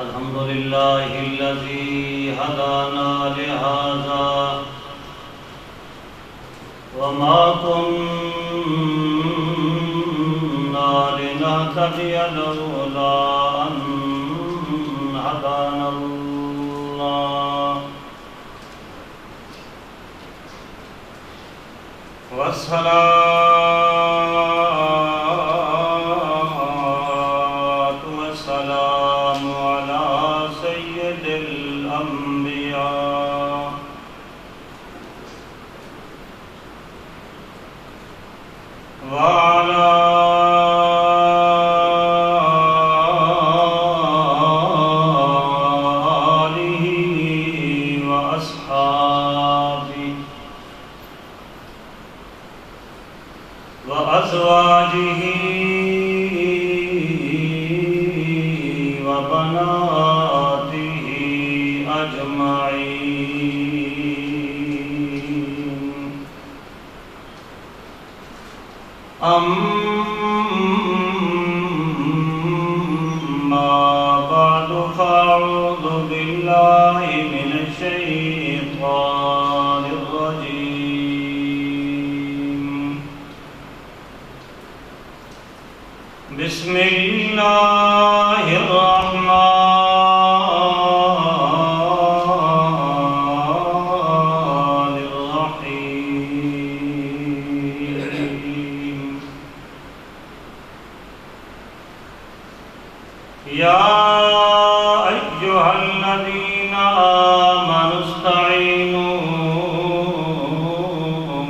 الحمد لله الذي هدانا لهذا وما كنا لنهتدي لولا أن هدانا الله والصلاة والسلام على سيد الأنبياء وعلى آله وأصحابه وأزواجه وبناته أجمعين. أما بعد فأعوذ بالله من الشيطان الرجيم. بسم الله الرحمن الرحيم. يا أيها الذين آمنوا استعينوا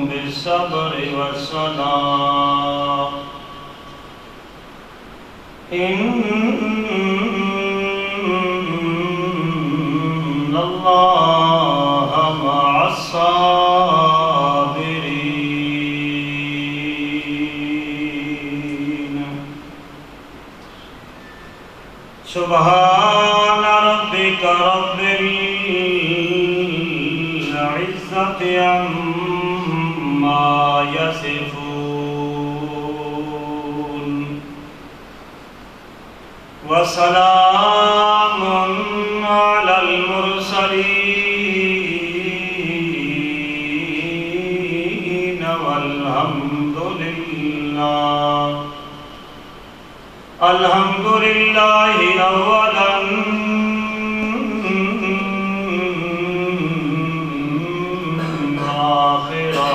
بالصبر والصلاة إن الله مع الصابرين. سبحان ربك رب العزة عما يصفون وسلام على المرسلين والحمد لله أولا آخرا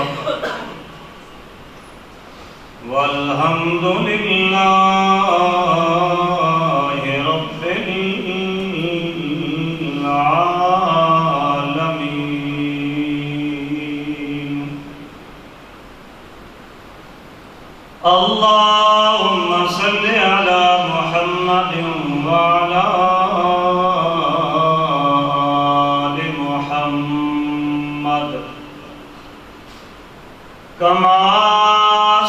والحمد لله رب العالمين. اللهم صل على محمد وعلى آل محمد كما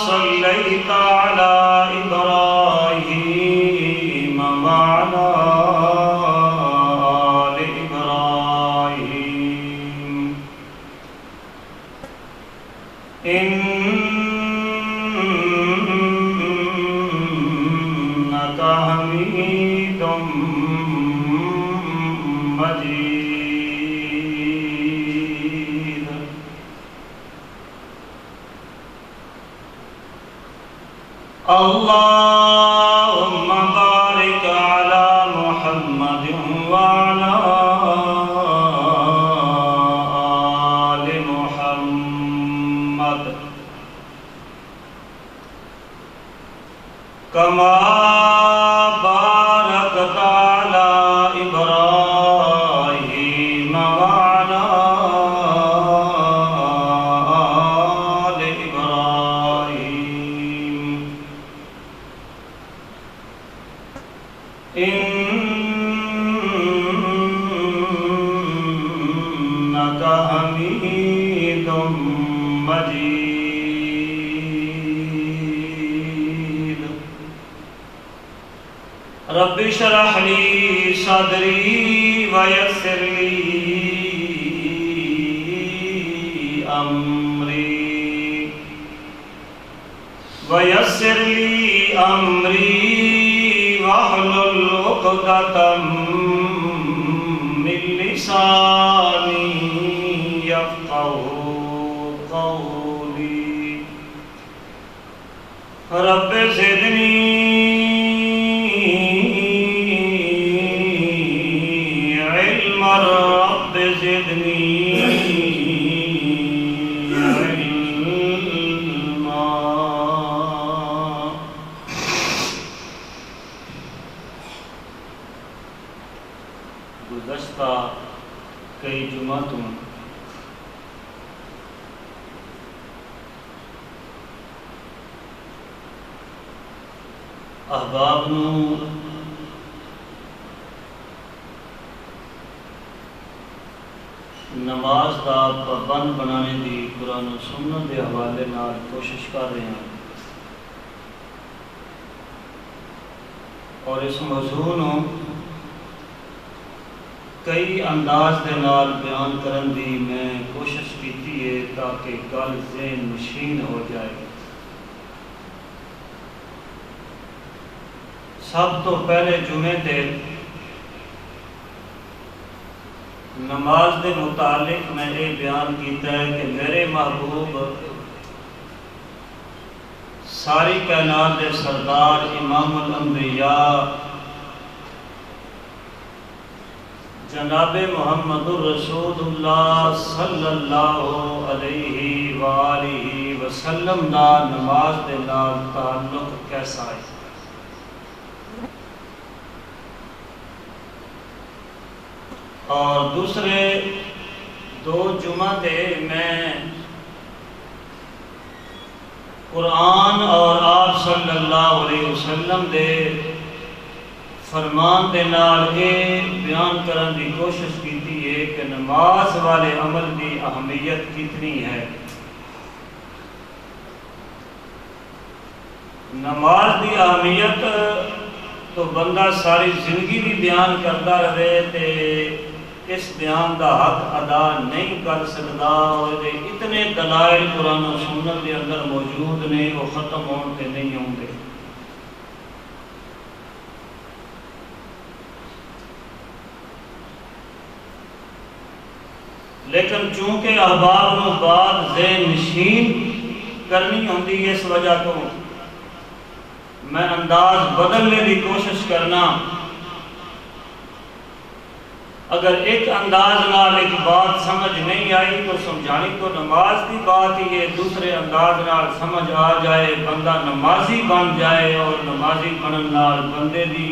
صليت على إبراهيم وعلى آل إبراهيم إنك حميد مجيد. اللهم بارك على محمد وعلى آل محمد كما باركت على إبراهيم وعلى آل إبراهيم إنك حميد مجيد. رب اشرح لي صدري ويسر لي أمري ويسر لي أمري واحلل عقدة بلساني يفقهوا قولي رب زدني علما رب زدني علما. گزشتہ کئی جمعتوں احباب نو نماز دا پابند بنانے دی قرآن و سنت دے حوالے نال کوشش کر رہے ہیں، اور اس موضوع نو کئی انداز دے نال بیان کرن دی میں کوشش کیتی ہے تاکہ گل ذہن نشین ہو جائے۔ سب تو پہلے جمعے تے نماز دے متعلق میں یہ بیان کیتا ہے کہ میرے محبوب ساری کائنات دے سردار امام الانبیاء جناب محمد الرسول اللہ صلی اللہ علیہ وآلہ وسلم دا نماز دے نال تعلق کیسا ہے۔ اور دوسرے دو جمعہ دے میں قرآن اور آپ صلی اللہ علیہ وسلم دے فرمان دے نال یہ بیان کرن دی کوشش کیتی ہے کہ نماز والے عمل دی اہمیت کتنی ہے۔ نماز دی اہمیت تو بندہ ساری زندگی بھی بیان کرتا رہے تے اس بیان دا حق ادا نہیں کر سکتا، اور اتنے دلائل قرآن و سنت کے اندر موجود نے وہ ختم ہوتے نہیں ہوں گے۔ لیکن چونکہ احباب نو بات ذہن نشین کرنی ہوندی اس وجہ تو میں انداز بدلنے کی کوشش کرنا۔ اگر ایک انداز نال ایک بات سمجھ نہیں آئی تو سمجھانی تو نماز کی بات ہی ہے، دوسرے انداز نال سمجھ آ جائے بندہ نمازی بن جائے، اور نمازی بنن نال بندے دی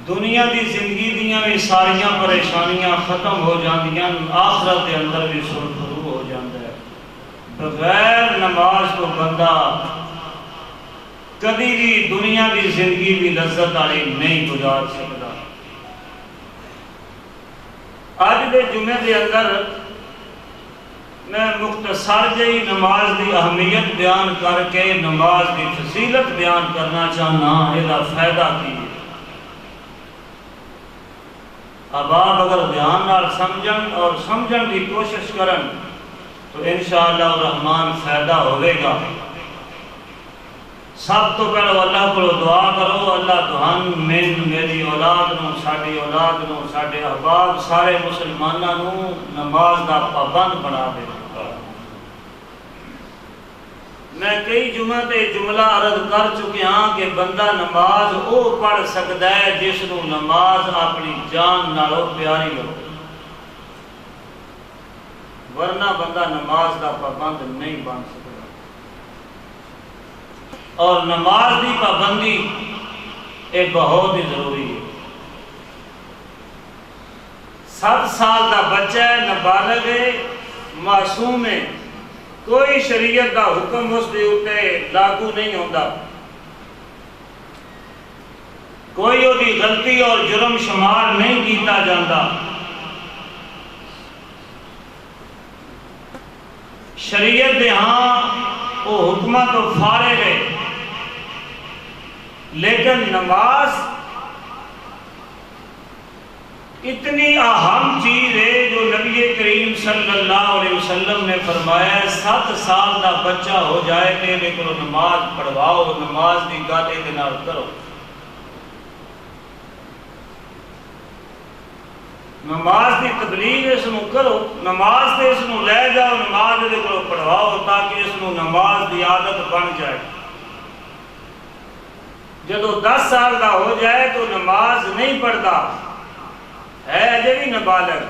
دنیا دی زندگی دیاں بھی ساریاں پریشانیاں ختم ہو جاندیاں، آخرت کے اندر بھی سرخرو ہو جاتا ہے۔ بغیر نماز تو بندہ کبھی بھی دنیا دی زندگی بھی لذت والی نہیں گزار سکتا۔ آج دے جمعے دے اندر میں مختصر جہی نماز دی اہمیت بیان کر کے نماز دی فضیلت بیان کرنا چاہنا، یہ فائدہ کی ہے۔ احباب اگر دھیان نال سمجھن اور سمجھن کی کوشش کرن تو انشاءاللہ الرحمن فائدہ ہوئے گا۔ سب تو پہلے اللہ کو دعا کرو، اللہ تہن من میری اولاد نو، ساڈی اولاد نو، ساڈے احباب سارے مسلماناں نو نماز دا پابند بنا دے۔ میں کئی جمعہ تے جملہ عرض کر چکے ہاں کہ بندہ نماز او پڑھ سکتا ہے جس نو نماز اپنی جان نالوں پیاری ہو، ورنہ بندہ نماز دا پابند نہیں بن سکتا۔ اور نماز دی پابندی یہ بہت ہی ضروری ہے۔ 7 سال دا بچہ ہے، نابالغ ہے، معصوم ہے، کوئی شریعت دا حکم اس دے اوتے لاگو نہیں ہوتا، کوئی وہ غلطی اور جرم شمار نہیں کیتا جاتا۔ شریعت دے ہاں وہ حکمہ تو فارغ ہے، لیکن نماز اتنی اہم چیز ہے جو نبی کریم صلی اللہ علیہ وسلم نے فرمایا 7 سال دا بچہ ہو جائے تے لیکن نماز پڑھواؤ، نماز دی گل دے نال کرو۔ نماز کی تبلیغ اس نو کرو، نماز سے اس نو لے جاؤ، نماز دے کو پڑھواؤ تاکہ اس نو نماز دی عادت بن جائے۔ جدو 10 سال دا ہو جائے تو نماز نہیں پڑھتا ہے، اجے بھی نابالغ،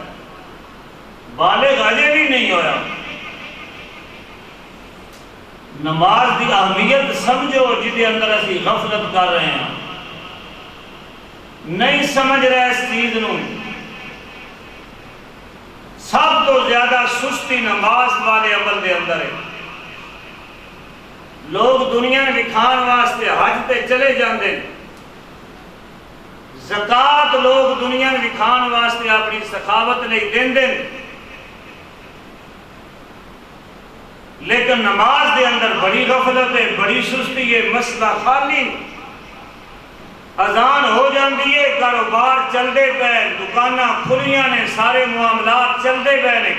بالغ اجے بھی نہیں ہویا۔ نماز دی اہمیت سمجھو جدے اندر اسی غفلت کر رہے ہیں، نہیں سمجھ رہے اس چیز نو۔ سب تو زیادہ سستی نماز والے عمل دے اندر ہے۔ لوگ دنیا میں دکھان واسطے حج تے چلے جاندے، زکات لوگ دنیا میں دکھان واسطے اپنی سخاوت نہیں دیندے، لیکن نماز دے اندر بڑی غفلت ہے، بڑی سستی ہے۔ مسئلہ خالی اذان ہو جاندی ہے، کاروبار چلدے پے، دکاناں کھلیاں نے، سارے معاملات چلدے پے نے،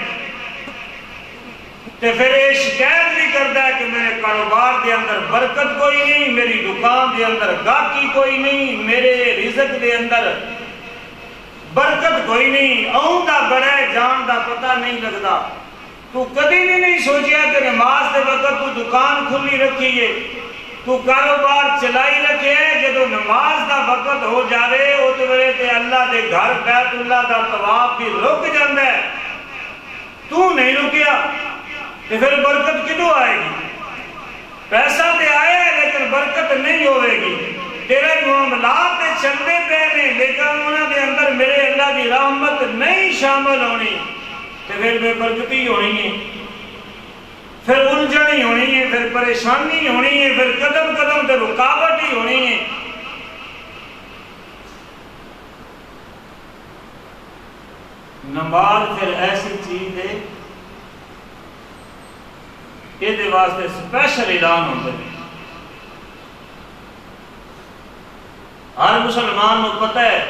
تے پھر یہ شکایت بھی کرتا ہے کہ میرے کاروبار دے اندر برکت کوئی نہیں، میری دکان دے اندر گاہکی کوئی نہیں، میرے رزق دے اندر برکت کوئی نہیں، آؤں دا بڑا جان دا پتہ نہیں لگتا۔ تو کدی بھی نہیں سوچیا کہ نماز دے وقت تو دکان کھلی رکھی ہے، تو کاروبار چلائی رکھے ہے، جدو نماز دا وقت ہو جاوے اس ویلے تے اللہ دے گھر بیت اللہ دا طواف بھی رک جاندا ہے، تو نہیں رکیا تے پھر برکت کدوں آئے گی؟ پیسہ تے آئے ہے لیکن برکت نہیں ہوئے گی۔ تیرے معاملات تے چلتے پے نے لیکن انہاں دے اندر میرے اللہ دی رحمت نہیں شامل ہونی، تے پھر بے برکتی ہونی ہے، پھر الجھنی ہونی ہے، پھر پریشانی ہونی ہے، پھر قدم قدم تے رکاوٹ ہی ہونی ہے۔ نماز پھر ایسی چیز ہے، یہ دے واسطے سپیشل اعلان ہوتے ہیں۔ ہر مسلمان کو پتہ ہے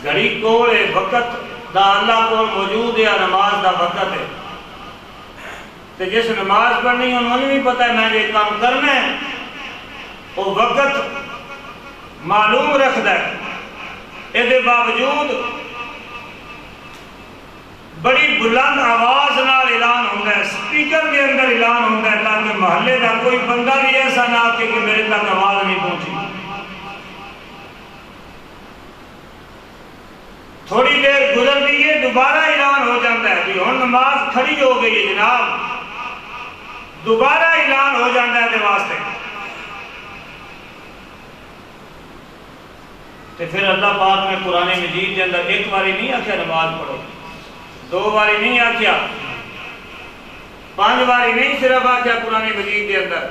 گھڑی کول ہے، وقت دا اللہ کو موجود ہے، نماز دا وقت ہے، تو جس نماز پڑھنی انہوں نے بھی پتہ ہے میں یہ کام کرنا ہے، وہ وقت معلوم رکھتا ہے۔ اس کے باوجود بڑی بلند آواز نال اعلان ہوتا ہے، سپیکر کے اندر اعلان ہوتا ہے تاکہ محلے کا کوئی بندہ بھی ایسا نہ آکے کہ میرے تک آواز نہیں پہنچی۔ تھوڑی دیر گزر دی ہے، دوبارہ اعلان ہو جاتا ہے کہ ہن نماز کھڑی ہو گئی ہے جناب، دوبارہ اعلان ہو جاتا ہے دے واسطے۔ تو پھر اللہ پاک نے قرآن مجید کے اندر ایک باری نہیں آکھیا نماز پڑھو، 2 باری نہیں آکھیا، 5 باری نہیں صرف آکھیا قرآن مجید کے اندر۔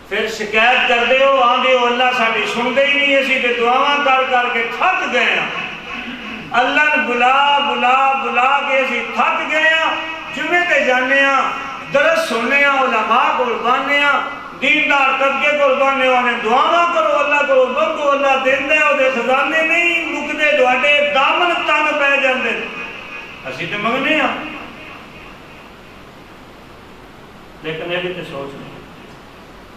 پھر شکایت کر دے ہو، آن دے ہو اللہ ساڑھی سن دے ہی نہیں، اسی تے دعاواں کر کر کے تھک گئے ہیں، اللہ نے بلا بلا بلا کے اسی تھک گئے ہیں، جمعے تے جانے ہیں، درس سننے ہیں، علماء کو بانے ہیں، دیندار طبقے کو بانے ہیں، دعاواں کرو اللہ کو بنگو، اللہ دین دے ہو دے خزانے نہیں مکدے دوڑے دامن تانگ پہ جاندے، اسی تے مگنے ہیں، لیکن یہ بھی تے سوچ نہیں۔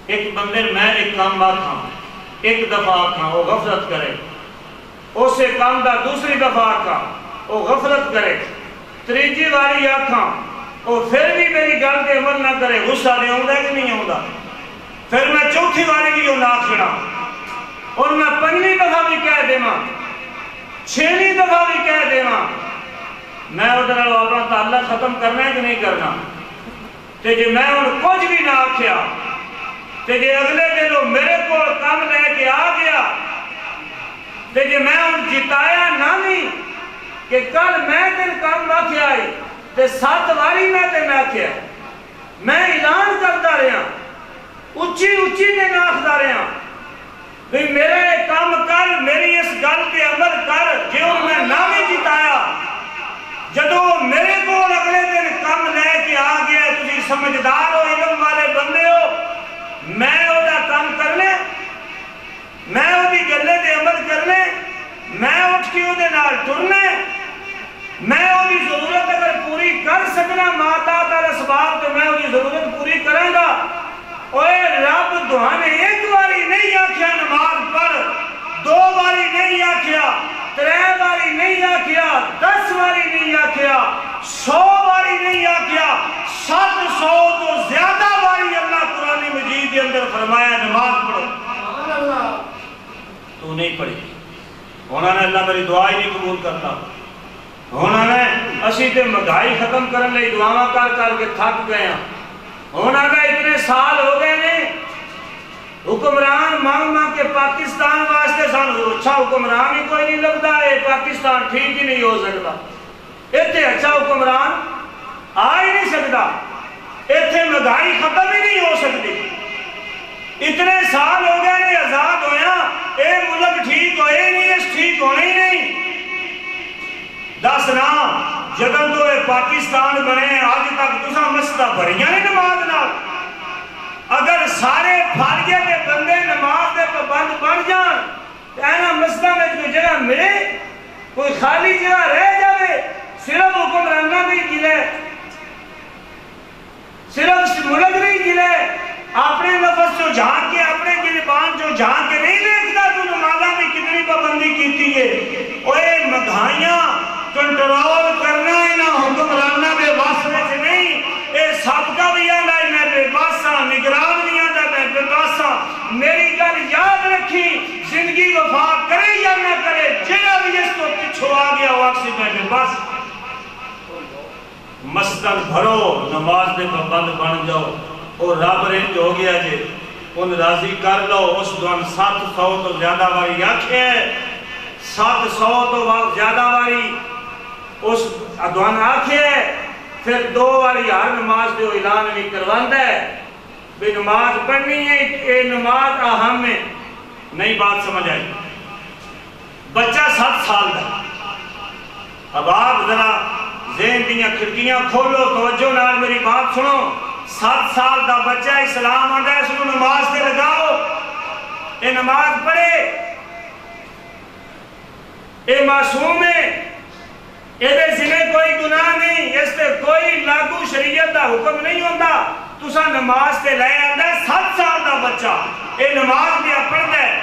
ایک بندے میں ایک کام آکھاں، ایک دفعہ آکھاں وہ غفلت کرے، اسے کام دا دوسری دفعہ آکھاں وہ غفلت کرے، تیجی باری آکھاں وہ پھر بھی میری گل کے عمل نہ کرے، غصہ دے آؤں کہ نہیں آؤں، پھر میں چوتھی باری بھی نہ چھڑا، اور میں 5ویں دفعہ بھی کہہ دے ماں، 6ویں دفعہ بھی کہہ دے ماں، میں ادھر اپنا تعلق ختم کرنا ہے کہ نہیں کرنا؟ تے جے میں ان کچھ بھی نہ آکھیا، تے جے اگلے دنوں میرے کو کام لے کے آ گیا، تے جے میں ان جتایا نہ نہیں کہ کل میں دن کام آکھیا ہے، تے 7 باری میں دن آکھیا، میں اعلان کرتا رہا، اچھی اچھی دن آکھتا رہا، بھی میرا ایک کام کر، میری اس گل پہ عمل کر، جو میں نہ بھی جتایا، جدو میرے کو اگلے دن کام لے کے آ گیا، تجھے سمجھدار ہو، علم والے بندے ہو، میں وہ دا کام کرنے، میں وہ دی گلے دے عمل کرنے، میں اٹھ کے وہ دے نال ٹرنے، میں وہ دی ضرورت اگر پوری کر سکنا ماتا تا اسباب تو میں وہ دی ضرورت پوری کریں گا۔ اوے رب دعانے ایک باری نہیں آکھیا نماز پر، 2 باری نہیں آکھیا، 3 باری نہیں آکھیا، 10 باری نہیں آکھیا، 100 باری نہیں آکھیا، 700 تو زیادہ باری اللہ قرآن مجید کے اندر فرمایا نماز پڑھو۔ تو نہیں پڑھی، ہونا نے اللہ میری دعا ہی نہیں قبول کرتا، ہونا نے اسی تے مہنگائی ختم کرنے لئی دعاواں کر کر کے تھک گئے ہیں، ہونا نے اتنے سال ہو گئے نے حکمران مانگ مانگ کے پاکستان واسطے سانو اچھا حکمران ہی کوئی نہیں لگتا ہے، پاکستان ٹھیک ہی نہیں ہو سکتا، اتنے اچھا حکمران آ ہی نہیں سکتا، اتنے مہنگائی ختم ہی نہیں ہو سکتی، اتنے سال ہو گئے نے آزاد ہویا، اے ملک ٹھیک ہوئے نہیں، اس ٹھیک ہونے ہی نہیں۔ دس نا جدن تو پاکستان بنے آج تک تساں مسجداں بھریاں نہیں نماز نال، اگر سارے پھاڑیے کے بندے نماز دے پابند بن جان تو اینا مسجداں میں کوئی جگہ ملے، کوئی خالی جگہ رہ جاوے، صرف حکمرانہ نہیں گلے، صرف ملک نہیں گلے، اپنے نفس جو جھانک کے اپنے گریبان جو جھانک کے نہیں دیکھتا تو نمازہ میں کتنی پابندی کیتی ہے، اوے مہنگائیاں کنٹرول کرنا ہے نا حکمرانہ بے واسطے سے نہیں، اے سابقہ بھی آنا ہے میں بے باسا، نگران نہیں آتا میں بے باسا، میری گل یاد رکھی، زندگی وفا کرے یا نہ کرے، جگہ بھی اس کو پچھو آ گیا واقعی میں بے باس۔ مسجد بھرو، نماز دے پابند بن جاؤ، اور رب رنج ہو گیا جے ان راضی کر لو، اس دوران 700 تو زیادہ باری آکھے، 700 تو زیادہ باری اس دوران آکھے، پھر 2 باری ہر نماز دے اعلان بھی کرواندہ ہے بھی نماز پڑھنی ہے، اے نماز اہم ہے۔ نئی بات سمجھ آئی، بچہ 7 سال دا، اب آپ ذرا ذہن دیاں کھڑکیاں کھولو، توجہ نال میری بات سنو، 7 سال دا بچہ اسلام آندا ہے، اس کو نماز تے لگاؤ، اے نماز پڑھے، اے معصوم ہے، اے ذمہ کوئی گناہ نہیں، اس تے کوئی لاگو شریعت دا حکم نہیں ہوتا، تسا نماز تے لے آندا ہے 7 سال دا بچہ، اے نماز بھی پڑھدا ہے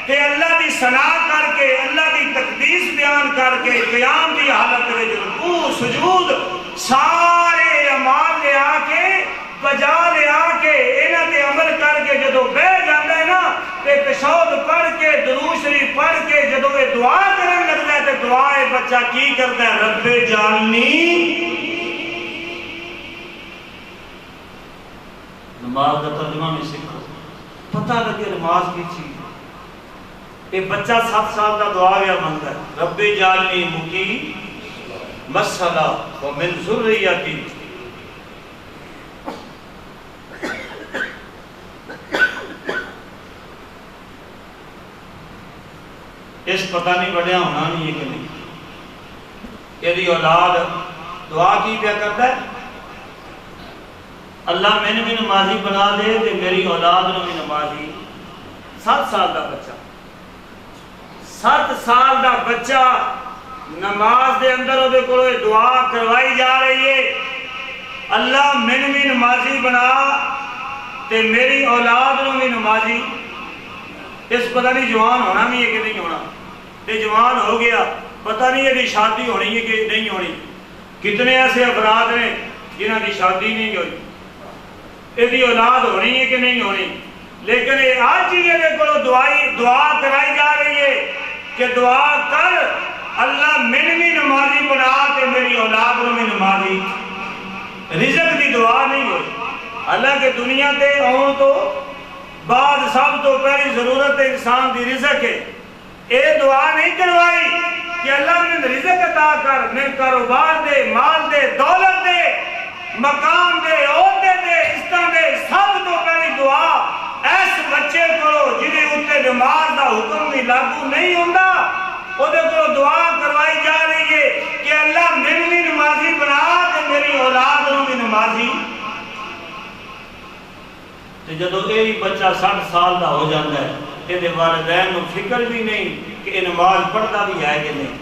کہ اللہ دی ثنا کر کے، اللہ دی تقدیس بیان کر کے، قیام دی حالت میں رکوع سجود سارے اعمال لے آ کے بجا لے آ کے انہاں تے عمل کر کے جدو بیٹھ جاندا ہے نا تے تشہد پڑھ کے درود شریف پڑھ کے جدو یہ دعا کرن لگدا ہے تے دعا ہے بچہ کی کرتا ہے، رب جعلنی، نماز کا ترجمہ میں سکھو، پتہ لگے نماز کی چیز، یہ بچہ 7 سال کا دعا گیا مانگتا ہے، رب جعلنی مقیم الصلاۃ ومن ذریتی، اس پتہ نہیں بڑھیا ہونا نہیں ہے کہ نہیں، یہ اولاد دعا کی پیا کرتا ہے، اللہ میں نے بھی نمازی بنا دے کہ میری اولاد نے بھی نمازی۔ 7 سال کا بچہ، 7 سال کا بچہ نماز دے اندر وہ کو دعا کروائی جا رہی ہے، اللہ میں نے بھی نمازی بنا تے میری اولاد نے بھی نمازی۔ اس پتہ نہیں جوان ہونا بھی ہے کہ نہیں ہونا، تے جوان ہو گیا پتہ نہیں یہ شادی ہونی ہے کہ نہیں ہونی، کتنے ایسے افراد نے جنہاں کی شادی نہیں ہوئی، یہ اولاد ہونی ہے کہ نہیں ہونی، لیکن آج یہ دعا کرائی جا رہی ہے کہ دعا کر اللہ میں بھی نمازی بنا تے میری اولاد میں بھی نمازی۔ رزق دی دعا نہیں ہوئی، حالانکہ دنیا تے آؤں تو بعد سب تو پہلی ضرورت انسان دی رزق ہے، اے دعا نہیں کروائی کہ اللہ میں رزق عطا کر، میں کاروبار دے، مال دے، دولت دے، مقام دے، عہدے دے، عزت دے، سب تو پہلی دعا ایس بچے کو جنہیں اتنے نماز دا حکم بھی لاگو نہیں ہوتا، وہ دعا کروائی جا رہی ہے کہ اللہ میری بھی نمازی بنا تے میری اولاد نوں بھی نمازی۔ جدو یہ بچہ 60 سال کا ہو جاتا ہے، یہ والدین کو فکر بھی نہیں کہ یہ نماز پڑھتا بھی ہے کہ نہیں،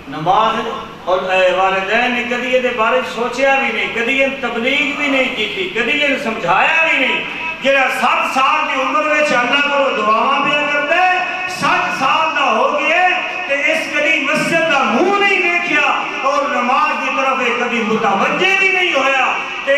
نماز اور والدین نے کدی یہ بارے سوچیا بھی نہیں، کدی یہ تبلیغ بھی نہیں کی، کدی یہ سمجھایا بھی نہیں، جہاں 7 سال کی عمر میں اللہ کو دعاواں پیا کرتا ہے، 60 سال کا ہو گیا تو اس کدی کبھی متوجہ بھی نہیں ہویا تے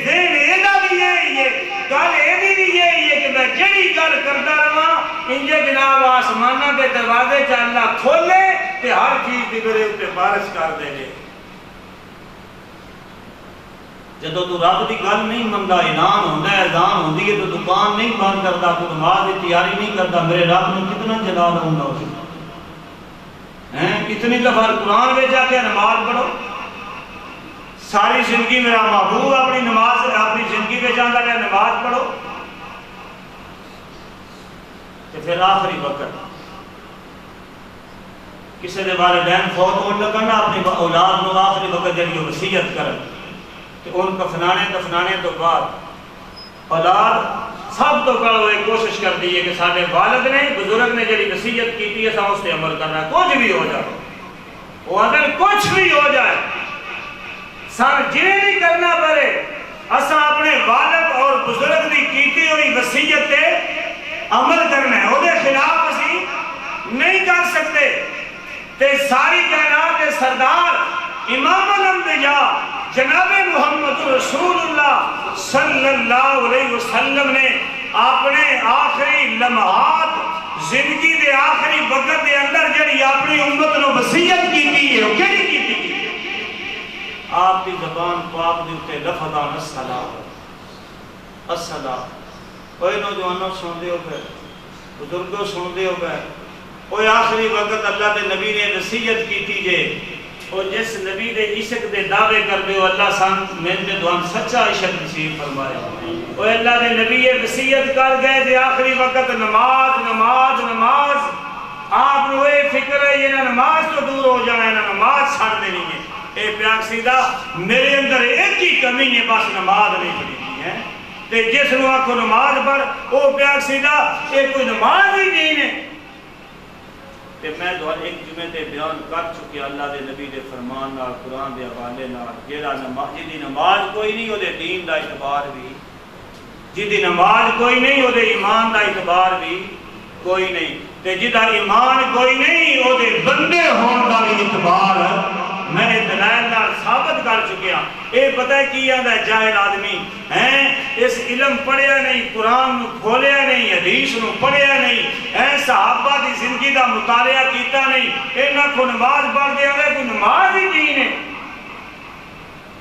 ذہن ایدہ بھی یہی ہے گل ایدی بھی یہی ہے کہ میں جڑی گل کرتا رہا انجے جناب آسمانہ کے دروازے چا اللہ کھولے تے ہر چیز دی میرے اوپر بارش کر دے گے جدو تو رب دی گل نہیں مندا اعلان ہوندا ہے اذان ہوندی ہے تو دکان نہیں بند کردا تو نماز دی تیاری نہیں کردا میرے رب نے کتنا جلال ہوندا اس کتنی دفعہ قرآن میں جا کے نماز پڑھو ساری زندگی میرا محبوب اپنی نماز اپنی زندگی میں جاندہ ہے نماز پڑھو کہ پھر آخری وقت کسی دے والدین فوت ہو لگنا اپنی اولاد نو آخری وقت جنگی وصیت کرن کہ ان دفنانے تو بعد اولاد سب تو کرو ایک کوشش کر دی ہے کہ سارے والد نے بزرگ نے جڑی وصیت کی تھی ایسا اس سے عمل کرنا ہے کچھ بھی ہو جائے وہ اگر کچھ بھی ہو جائے سان جنہیں نہیں کرنا پڑے اسا اپنے والد اور بزرگ دی کیتی ہوئی وصیت تے عمل کرنا ہے وہ دے خلاف اسی نہیں کر سکتے تے ساری کائنات کے سردار امام الانبیاء جناب محمد رسول اللہ صلی اللہ علیہ وسلم نے اپنے آخری لمحات زندگی دے آخری وقت دے اندر جڑی اپنی امت نو وصیت کیتی ہے وہ کیڑی کیتی ہے آپ کی زبان پاک دے اوتے لفظ آن الصلاۃ الصلاۃ کوئی نوجوانوں سن دے ہو گئے بزرگوں سن دے ہو گئے کوئی آخری وقت اللہ دے نبی نے نصیحت کیتی جے اور جس نبی دے عشق دے دعوے کر دے ہو اللہ سان میں دے دوان سچا عشق نصیب فرمائے اور اللہ دے نبی یہ وصیت کر گئے دے آخری وقت نماز نماز نماز آپ نے وہ فکر ہے یہ نماز تو دور ہو جانا ہے نماز چھڑ دینی ہے اے پیاک سیدھا میرے اندر ایک ہی کمی ہے بس نماز نہیں پڑھی ہے تے جس نو آنکھو نماز پڑھ وہ پیاک سیدھا ایک کوئی نماز ہی دین ہے کہ میں دوار ایک جمعے تے بیان کر چکے اللہ دے نبی دے فرمان نال قرآن دے حوالے نال جیڑا جدی نماز کوئی نہیں ہو دے دین دا اعتبار بھی جدی نماز کوئی نہیں ہو دے ایمان دا اعتبار بھی کوئی نہیں تے جدا ایمان کوئی نہیں ہو دے بندے ہون دا بھی اعتبار میں نے دلائل نال ثابت کر چکیا اے پتہ ہے کی آندا ہے جاہل آدمی ہیں اس علم پڑھیا نہیں قرآن نو کھولیا نہیں حدیث نو پڑھیا نہیں صحابہ دی زندگی دا مطالعہ کیتا نہیں اینا کو نماز پڑھ دیا گئے کوئی نماز ہی دین ہے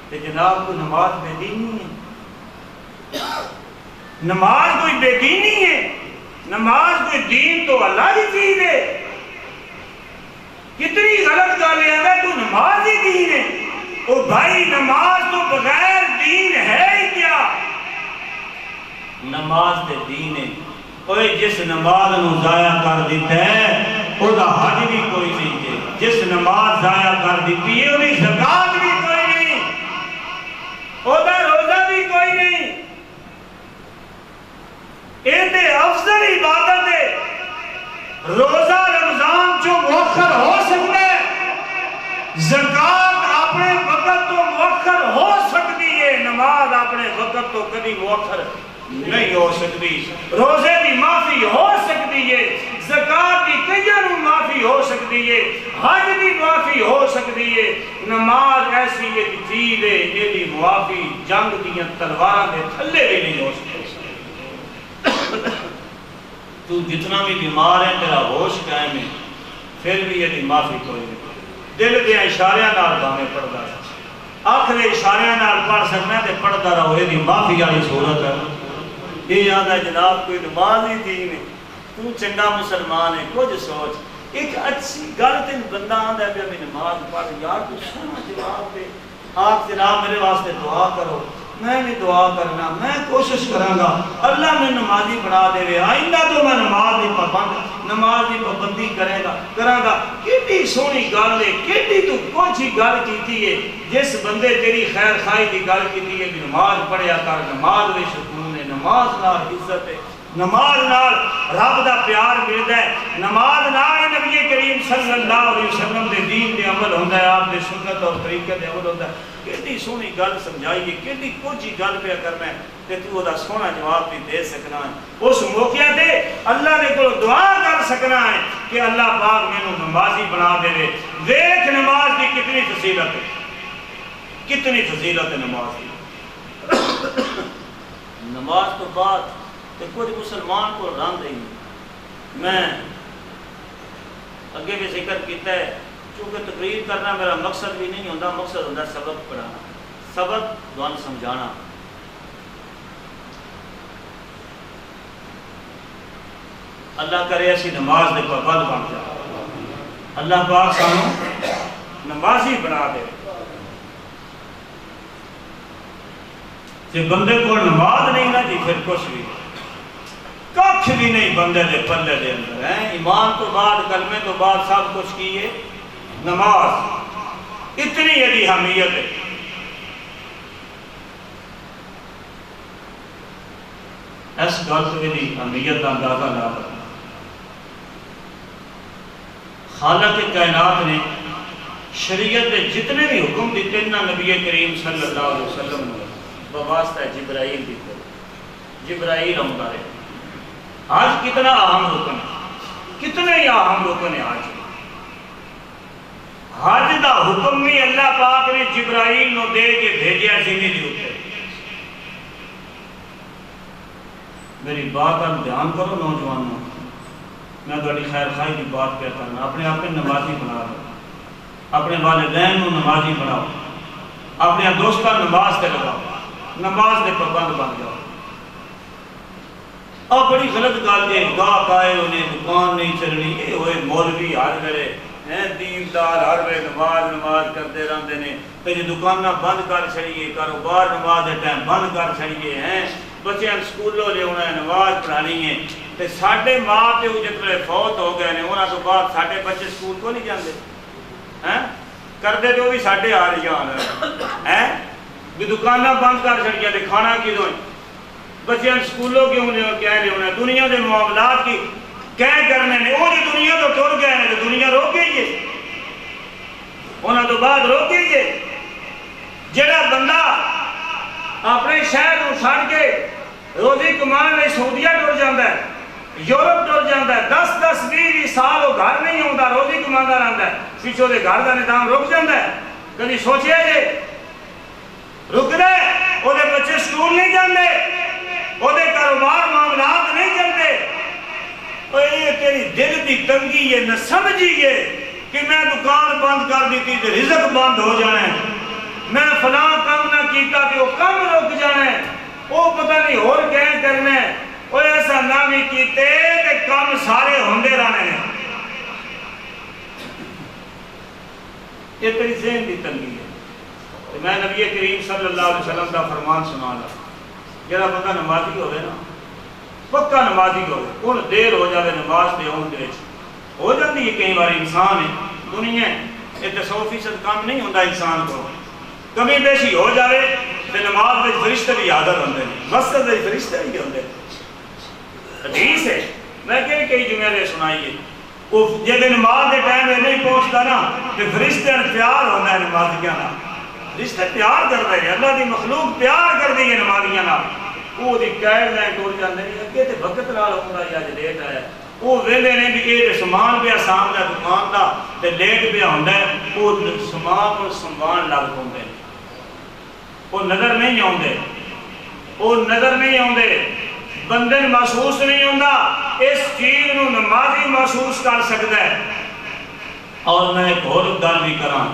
تے جناب کو نماز بے دینی ہے نماز کوئی بے دینی ہے نماز کوئی دین تو اللہ کی چیز ہے کتنی غلط گالیں آگا تو نماز ہی دین ہے او بھائی نماز تو بغیر دین ہے ہی کیا نماز تے دین ہے اوہ جس نماز نو ضائع کر دیتا ہے او دا حج بھی کوئی نہیں ہے جس نماز ضائع کر دیتی ہے انہیں زکاة بھی کوئی نہیں او دا روزہ بھی کوئی نہیں ایتے افضل عبادت ہے روزہ رمضان جو مؤخر ہو سکتا ہے زکاة اپنے وقت تو مؤخر ہو سکتی ہے نماز اپنے وقت تو کبھی مؤخر نہیں ہو سکتی روزے بھی معافی ہو سکتی ہے زکاة بھی کئیوں معافی ہو سکتی ہے حج بھی معافی ہو سکتی ہے نماز ایسی ایک چیز ہے یہ بھی معافی جنگ دیاں تلواروں کے تھلے بھی نہیں ہو سکتی تو جتنا بھی بیمار ہے تیرا ہوش قائم ہے پھر بھی یہ معافی کوئی نہیں دل دے اشاریاں نال بانے پڑھدا آخر اشاریاں نال پڑھ سکنا تے پڑھدا رہو یہ معافی والی صورت ہے یہ یاد ہے جناب کوئی نماز ہی دین ہے تو چنگا مسلمان ہے کچھ سوچ ایک اچھی گل تین بندہ آندا ہے بھی نماز پڑھ یار تو سونا جواب دے آپ جناب میرے واسطے دعا کرو میں بھی دعا کرنا میں کوشش کرانگا اللہ میں نمازی بنا دے رہے آئندہ تو میں نماز دی پابندی کرانگا کتنی سونی گل ہے کتنی تو کچھ ہی گل کیتی ہے جس بندے تیری خیر خائی دی گل کیتی ہے کہ نماز پڑھیا کر نماز میں سکون ہے نماز نال عزت ہے نماز نال رب دا پیار ملدا ہے نماز نال نبی کریم صلی اللہ علیہ وسلم دے دین دے عمل ہوندا ہے آپ دے سنت اور طریقے دے عمل ہوندا ہے کتنی سونی گل سمجھائیے کتنی کچھ ہی گل پہ کرنا ہے کہ تو دا سونا جواب بھی دے سکنا ہے اس موقع تے اللہ نے کو دعا کر سکنا ہے کہ اللہ پاک میں نمازی بنا دے دیکھ نماز کی کتنی فضیلت ہے کتنی فضیلت نماز کی۔ نماز تو بعد تو کوئی مسلمان کو رند ہی نہیں۔ میں اگے بھی ذکر کیتا ہے، چونکہ تقریر کرنا میرا مقصد بھی نہیں ہوتا، مقصد ہوتا سبق پڑھانا، سبق دوان سمجھانا۔ اللہ کرے ایسی نماز دے پابند بن جائے، اللہ پاک سانو نمازی بنا دے۔ جی بندے کو نماز نہیں نا جی پھر کچھ بھی کچھ بھی نہیں بندے دے پلے دے اندر ہے۔ ایمان تو بعد کلمے تو بعد سب کچھ کیے نماز، اتنی یدی اہمیت ہے۔ اس گل تو یدی اہمیت کا اندازہ لا کر خالق کائنات نے شریعت کے جتنے بھی حکم دیتے نا نبی کریم صلی اللہ علیہ وسلم نے بواسطہ جبرائیل دیتے، جبرائیل آتا ہے۔ آج کتنا اہم رکن ہے، کتنے ہی اہم رکن ہے آج۔ حج دا حکم بھی اللہ پاک نے جبرائیل نو دے کے بھیجیا زمین دی اوپر۔ میری بات پر دھیان کرو نوجوانوں، میں تھوڑی خیر خواہی کی بات پہ کرنا، اپنے آپ کو نمازی بنا دو، اپنے والدین کو نمازی بناؤ، اپنے دوستوں نماز تے لگاؤ، نماز دے پابند بن جاؤ۔ اور بڑی غلط گل ہے، گاہ پائے انہیں دکان نہیں چلنی، یہ ہوئے مولوی ہر ویلے دیندار ہر ویلے نماز کرتے رہتے ہیں، تو یہ دکانہ بند کر چھڑیے، کاروبار نماز دے ٹائم بند کر چھڑیے ہیں، بچے سکولوں لے ہونا ہے، نماز پڑھانی ہے۔ تو ساڈے ماں پیو جتنے فوت ہو گئے ہیں انہوں تو بعد ساڈے بچے سکول کو نہیں جاندے کرتے تو بھی ساڈے آ رہی ہیں بھی دکانہ بند کر چھڑیا تے کھانا کدوں بچے سکولوں کیوں کیا لے ہونا، دنیا دے معاملات کی کیا کرنے نے، وہ جو دنیا تو ٹر گئے ہیں تو دنیا روک گئی ہے، انہوں تو بعد روک گئی ہے۔ جڑا بندہ اپنے شہر کو چھڑ کے روزی کمان میں سعودیہ ٹر جاتا ہے، یورپ ٹر جاتا ہے، 10-20 سال وہ گھر نہیں ہوتا، روزی کماتا رہتا ہے، پیچھوں دے گھر کا نظام رک جاتا ہے۔ کبھی سوچے جے رک دے وہ بچے سکول نہیں جاندے، وہ کاروبار معاملات نہیں چلتے، یہ تیری دل کی تنگی ہے، نہ سمجھیے کہ میں دکان بند کر دیتی تو رزق بند ہو جانا ہے، میں فلاں کام نہ کیتا کہ وہ کام رک جانا ہے، وہ پتہ نہیں اور کیا کرنا ہے، اور ایسا نہ بھی کیتے کہ کام سارے ہوندے رہنے ہیں۔ یہ تیری ذہن کی تنگی ہے۔ میں نبی کریم صلی اللہ علیہ وسلم کا فرمان سنا رہا، جڑا بندہ نمازی ہوئے نا، پکا نمازی ہوئے، ان دیر ہو جائے نماز دے ہوں دے ہو جاتی ہے۔ کئی بار انسان ہے دنیا یہ 100% کام نہیں ہوتا انسان کو، کمی بیشی ہو جائے تو نماز میں فرشتے بھی حاضر ہوتے ہیں، مسجد میں فرشتے بھی ہوتے ہیں۔ حدیث ہے، میں کئی جمعے سنائیے، وہ جب نماز کے ٹائم میں نہیں پہنچتا نا تو فرشتے پیار ہوتا ہے نمازیاں نا، فرشتے پیار کرتے ہیں، اللہ کی مخلوق پیار کر دی ہے نمازیاں نا، وہ دی قید لائن ٹور جاندے نہیں، اگے تے وقت نال ہوندا یا اج لیٹ آیا، وہ ویلے نے بھی یہ سامان پیا سامنے دکان دا تے لیٹ پیا ہوندا ہے، وہ سامان کو سنبھال لگ پوندے ہیں، وہ نظر نہیں آندے، وہ نظر نہیں آندے، بندے محسوس نہیں ہوندا، اس چیز نو نمازی محسوس کر سکتا ہے۔ اور میں ایک اور گل بھی کراں،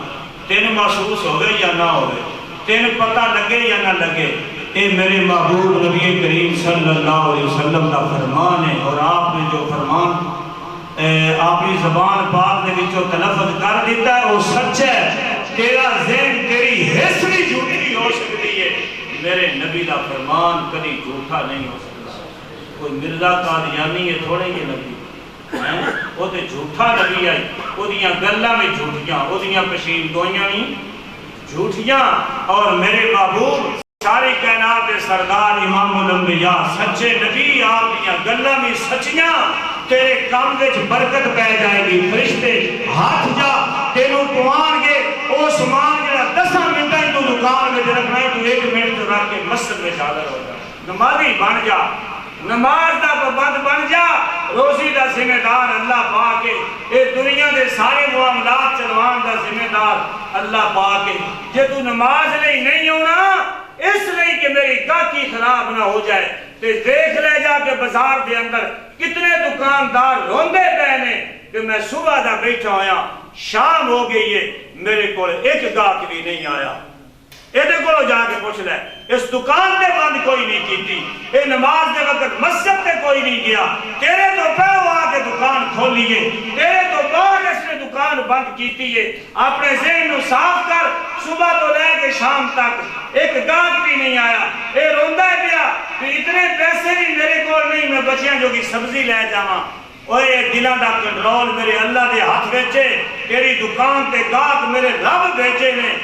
تین محسوس ہوئے یا نہ ہوئے، تین پتہ لگے یا نہ لگے، اے میرے محبوب نبی کریم صلی اللہ علیہ وسلم کا فرمان ہے، اور آپ نے جو فرمان اپنی زبان پاک نے وچوں تلفظ کر دیتا ہے وہ سچ ہے، تیرا ذہن تیری حس بھی جھوٹی ہو سکتی ہے، میرے نبی کا فرمان کبھی جھوٹا نہیں ہو سکتا۔ کوئی مرزا قادیانی ہے تھوڑے یہ نبی وہ تو جھوٹا نبی آئی، وہ دیاں گلاں میں جھوٹیاں، وہ دیاں پشین گوئیاں بھی جھوٹیاں، اور میرے محبوب ساری کائنات کے سردار امام الانبیاء سچے نبی، آپ دیاں گلاں میں سچیاں، تیرے کام وچ برکت پہ جائے گی، فرشتے ہاتھ جا تینوں پوان گے، او سامان جڑا 10 منٹاں تو دکان میں رکھنا ہے تو 1 منٹ رکھ کے مسجد میں حاضر ہو جا، نمازی بن جا، نماز دا پابند بن جا، روزی دا ذمہ دار اللہ پاک ہے، اے دنیا دے سارے معاملات چلوان دا ذمہ دار اللہ پاک ہے۔ جے تو نماز لئی نہیں ہونا اس لئی کہ میری گاہکی خراب نہ ہو جائے، تے دیکھ لے جا کے بازار دے اندر کتنے دکاندار روندے پے نے کہ میں صبح دا بیٹھا ہویا، شام ہو گئی ہے، میرے کو ایک گاہک بھی نہیں آیا۔ ایدے کو جا کے پوچھ لے، اس دکان تے بند کوئی نہیں کیتی، اے نماز دے وقت مسجد تے کوئی نہیں گیا، تیرے تو پہو آ کے دکان کھولیے، تیرے تو بعد اس نے دکان بند کیتی ہے۔ اپنے ذہن نو صاف کر، صبح تو لے کے شام تک ایک گاہک بھی نہیں آیا، اے روندا پیا کہ اتنے پیسے بھی میرے کو نہیں، میں بچیاں جو کی سبزی لے جاواں۔ اوے دلاں دا کنٹرول میرے اللہ دے ہاتھ وچ ہے، تیری دکان تے گاہک میرے رب بھیجے نے۔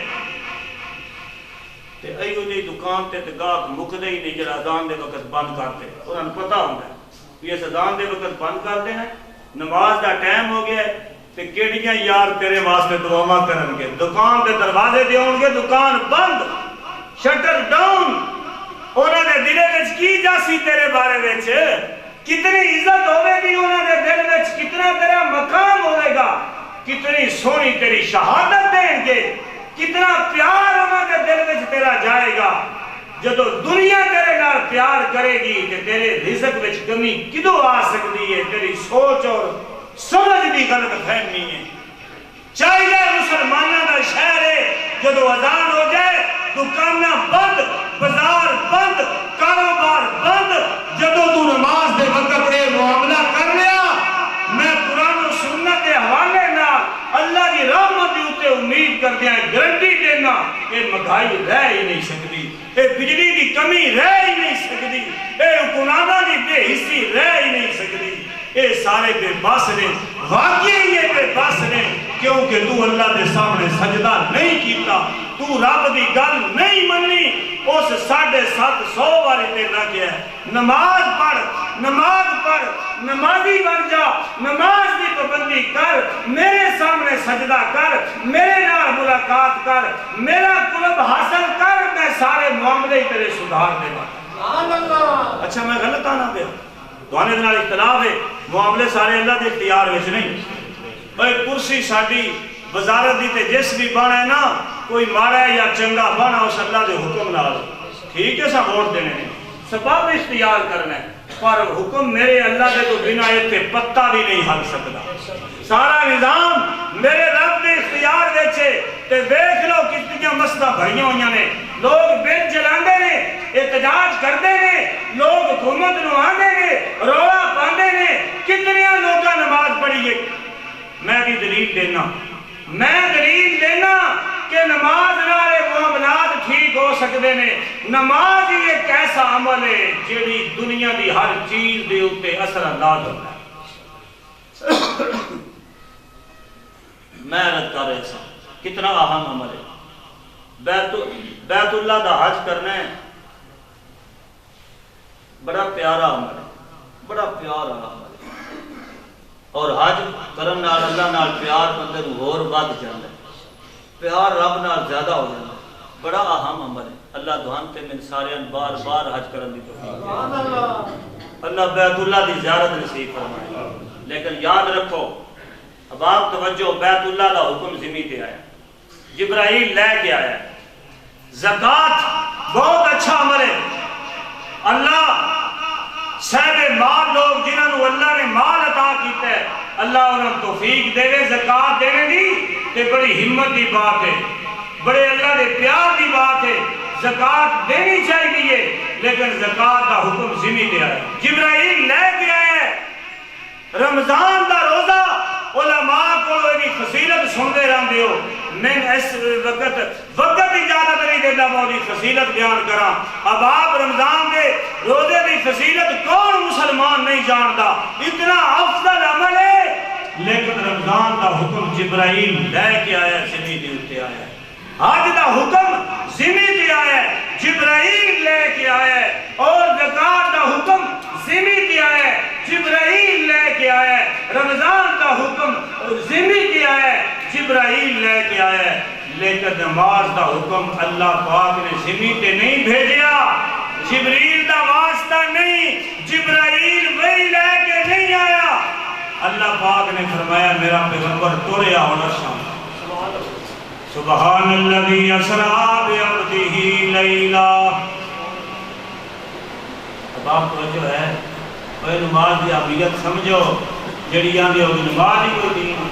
تے ایو جی دکان تے گاہک مکدے ہی نہیں جڑا اذان دے وقت بند کرتے، انہاں نوں پتہ ہوندا ہے یہ اذان دے وقت بند کر دینا، نماز دا ٹائم ہو گیا ہے تے کیڑیاں یار تیرے واسطے دعاواں کرن گے، دکان دے دروازے دے ہون گے، دکان بند، شٹر ڈاؤن۔ انہاں دے دل وچ کی جاسی تیرے بارے وچ، کتنی عزت ہوے گی انہاں دے دل وچ، کتنا تیرا مقام ہوے گا، کتنی سونی تیری شہادت دیں گے، کتنا پیار انہاں دے دل وچ تیرا جائے گا۔ جدو دنیا تیرے نال پیار کرے گی کہ تیرے رزق وچ کمی کدو آ سکتی ہے، تیری سوچ اور سمجھ بھی غلط فہمی ہے۔ چاہیے مسلمانوں کا شہر ہے، جدو اذان ہو جائے دکاناں بند، بازار بند، کاروبار بند۔ جدو تو نماز دے وقت دے معاملہ کر لیا، میں قرآن و سنت کے حوالے نال اللہ کی رحمت تے امید کر دیا، گارنٹی دینا کہ مہنگائی رہ ہی نہیں سکتی، اے بجلی کی کمی رہ ہی نہیں سکتی، اے حکمراناں دی بے حسی رہ ہی نہیں سکتی۔ اے سارے بے بس نے، واقعی یہ بے بس نے، کیونکہ تو اللہ دے سامنے سجدہ نہیں کیتا، تو رب دی گل نہیں منی، اس 750 باری تے نہ کیا ہے۔ نماز پڑھ، نماز پڑھ، نمازی بن جا، نماز دی پابندی کر، میرے سامنے سجدہ کر، میرے نال ملاقات کر، میرا قرب حاصل کر، میں سارے معاملے تیرے سدھار دے گا۔ اچھا میں غلط آنا پیا، دوانے دنال اختلاف ہے، معاملے سارے اللہ دے اختیار وچ نہیں۔ بھائی کرسی ساڈی وزارت دی تے جس بھی بنا ہے نا، کوئی مارا ہے یا چنگا بنا اس اللہ دے حکم نال، ٹھیک ہے، سا ووٹ دینے ہیں، سبب اختیار کرنا ہے، پر حکم میرے اللہ دے تو بنا ایتھے پتہ بھی نہیں ہل سکتا۔ سارا نظام میرے رب دے اختیار وچ ہے، تے دیکھ لو کتنیاں مسجداں بھریاں ہوئیاں نے، لوگ بل جلاندے نے، احتجاج کردے نے، لوگ حکومت نو آندے نے، رولا پاندے نے، کتنیاں لوگاں نماز پڑھی ہے۔ میں بھی دلیل دینا، میں دلیل دینا کہ نماز نالے معاملات ٹھیک ہو سکتے نے۔ نماز ہی ایک ایسا عمل ہے جیڑی دنیا دی ہر چیز دے اوتے اثر انداز ہوتا ہے۔ میں عرض کر رہا ہوں کتنا اہم عمل ہے، بیت اللہ دا حج کرنا ہے، بڑا پیارا عمل ہے، بڑا پیارا عمل ہے، اور حج کرن نال اللہ نال پیار بندے نوں ہور ود جاندا ہے، پیار رب نال زیادہ ہو جاندا ہے، بڑا اہم عمل ہے۔ اللہ دعان تے من سارے بار بار حج کرن دی توفیق، اللہ بیت اللہ دی زیارت نصیب فرمائے۔ لیکن یاد رکھو، اب آپ توجہ، بیت اللہ دا حکم زمین تے آیا، جبرائیل لے کے آیا، زکوٰۃ بہت اچھا عمل ہے۔ اللہ صاحب مال لوگ جنہاں نو اللہ نے مال عطا کیتا ہے، اللہ انہاں توفیق دے زکوٰۃ دینے دی، تے بڑی ہمت دی بات ہے، بڑے اللہ دے پیار دی بات ہے، زکوٰۃ دینی چاہیے، لیکن زکوٰۃ دا حکم زمین تے آیا، جبرائیل لے کے آیا ہے۔ رمضان دا روزہ علماء کو ایک فضیلت سنتے رہتے ہو، میں اس وقت اجازت نہیں دیتا میں دی فضیلت بیان کرا۔ اب آپ رمضان دے روزے دی فضیلت کون مسلمان نہیں جانتا، اتنا افضل عمل ہے، لیکن رمضان دا حکم جبرائیل لے کے آیا، زمین دے اوتے آیا، حج دا حکم زمین تے آیا، جبرائیل لے کے آیا، اور زکوٰۃ دا حکم زمین تے آیا، جبرائیل لے کے آیا، رمضان کا حکم زمین تے آیا، جبرائیل لے کے آیا، لیکن نماز دا حکم اللہ پاک نے زمین تے نہیں بھیجیا، جبریل دا واسطہ نہیں، جبرائیل وہی لے کے نہیں آیا، نے فرمایا میرا پیغمبر ٹوریا ہونا شام سبحان الذی اسرا بعبدہ لیلا. اب آپ توجہ ہے وہ نماز کی اہمیت سمجھو جڑی آندی ہو نماز ہی کوئی دین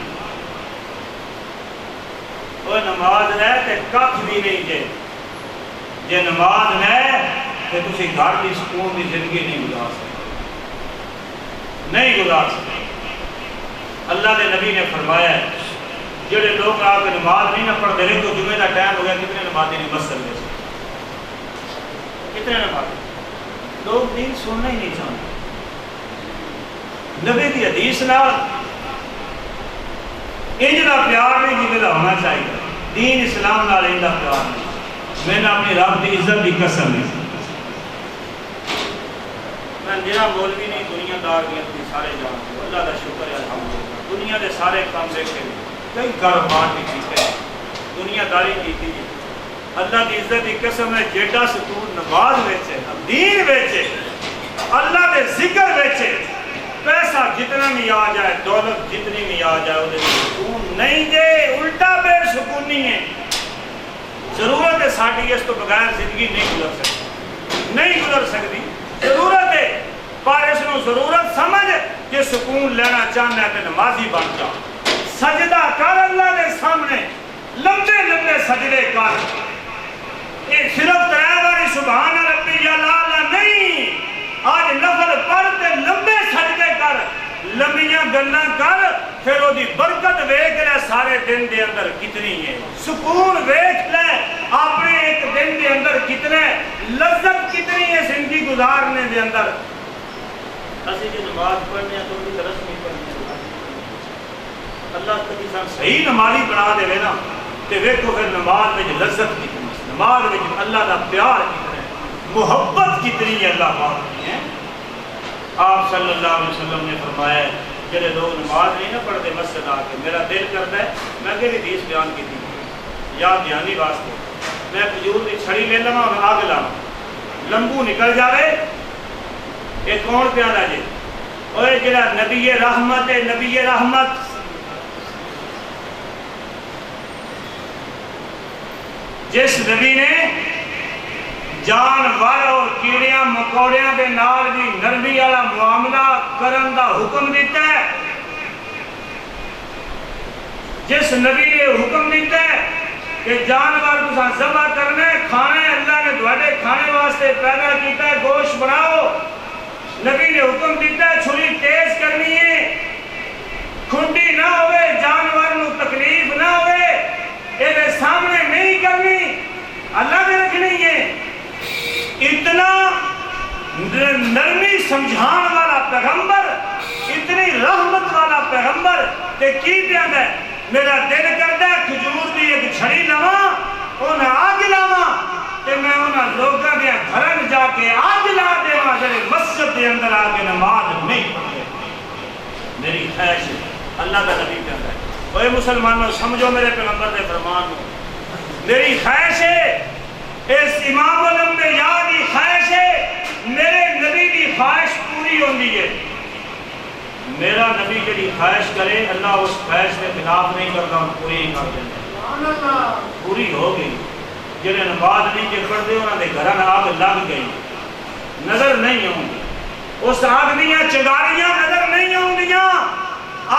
وہ نماز ہے تے کھ بھی نہیں جے نماز ہے تے تسی گھر دی سکون دی زندگی نہیں گزار سکتے نہیں گزار سکتے. اللہ کے نبی نے فرمایا ہے جڑے لوگ آ کے نماز نہیں نہ پڑھتے رہے تو جمعے کا ٹائم ہو گیا کتنے نمازی نہیں بس سکتے کتنے نماز لوگ دین سننا ہی نہیں چاہتے. نبی کی حدیث نال انج دا پیار نہیں جی دا ہونا چاہیے. دین اسلام نال انج دا پیار نہیں. میں نے اپنی رب کی عزت کی قسم نہیں میں جہاں مولوی نہیں دنیا دار بھی سارے جانتے اللہ کا شکر ہے الحمدللہ. دنیا کے سارے کام دیکھے کئی کاروبار بھی کیتے دنیا داری کی اللہ کی عزت کی قسم ہے جیڈا سکون نماز ویچے دین ویچے اللہ کے ذکر ویچے پیسہ جتنا بھی آ جائے دولت جتنی بھی آ جائے وہ سکون نہیں دے الٹا بے سکونی ہے. ضرورت ہے ساڑھی اس تو بغیر زندگی نہیں گزر سکتی نہیں گزر سکتی ضرورت ہے پر اس کو ضرورت سمجھ کہ سکون لینا چاہنا ہے کہ نمازی بن جا. سجدہ کر اللہ کے سامنے لمبے لمبے سجدے کر. یہ صرف ترائے سبحان ربی الاعلی نہیں آج نفل پڑھ تے لمبے سجدے کر لمبیاں گلاں کر پھر وہ دی برکت ویکھ لے سارے دن دے اندر کتنی ہے سکون ویکھ لے اپنے ایک دن دے اندر کتنے لذت کتنی ہے زندگی گزارنے دے اندر. اسی جو نماز پڑھنے ہیں تو ان کی رسمی پڑھنے ہیں اللہ کبھی سان صحیح نمازی بنا دے نا تے ویکھو پھر نماز میں لذت کتنی نماز میں اللہ کا پیار کتنا ہے محبت کتنی ہے اللہ پاک کی ہے. آپ صلی اللہ علیہ وسلم نے فرمایا جڑے لوگ نماز نہیں نہ پڑھتے مسجد آ کے میرا دل کرتا ہے میں کہ حدیث بیان کی تھی یاد دھیانی واسطے میں کھجور کی چھڑی لے لواں اور آگ لاواں لمبو نکل جاوے یہ کون پیارا جی اوے جڑا نبی رحمت ہے نبی رحمت جس نبی نے جانور اور کیڑیاں مکوڑیاں دے نال بھی نرمی والا معاملہ کرن دا حکم دیتا ہے جس نبی نے حکم دیتا ہے کہ جانور تساں ذبح کرنا ہے کھانا ہے اللہ نے تواڈے کھانے واسطے پیدا کیتا ہے گوشت بناؤ نبی نے حکم دیتا ہے چھری تیز کرنی ہے کھنڈی نہ ہوئے جانور نو تکلیف نہ ہوئے یہ سامنے نہیں کرنی اللہ نے رکھنی ہے. اتنا نرمی سمجھان والا پیغمبر اتنی رحمت والا پیغمبر کہ کی پیاد ہے میرا دل کرتا ہے کھجور دی ایک چھڑی لواں انہیں آگ لاواں کہ میں انہیں لوگوں کے گھرن جا کے آگ لا دیواں جڑے مسجد کے اندر آ کے نماز نہیں پڑھتے. میری خواہش ہے اللہ کا نبی کہتا ہے اوے مسلمانوں سمجھو میرے پیغمبر کے فرمان کو میری خواہش ہے اس امام الانبیاء کی خواہش ہے میرے نبی کی خواہش پوری ہوندی ہے. میرا نبی جڑی خواہش کرے اللہ اس خواہش کے خلاف نہیں کرتا پوری ہی کر دیتا پوری ہو گئی. جڑے نماز نہیں جے پڑھتے انہوں نے گھر آگ لگ گئی نظر نہیں آؤں گی اس آگ دیاں چنگاریاں نظر نہیں آؤں گیاں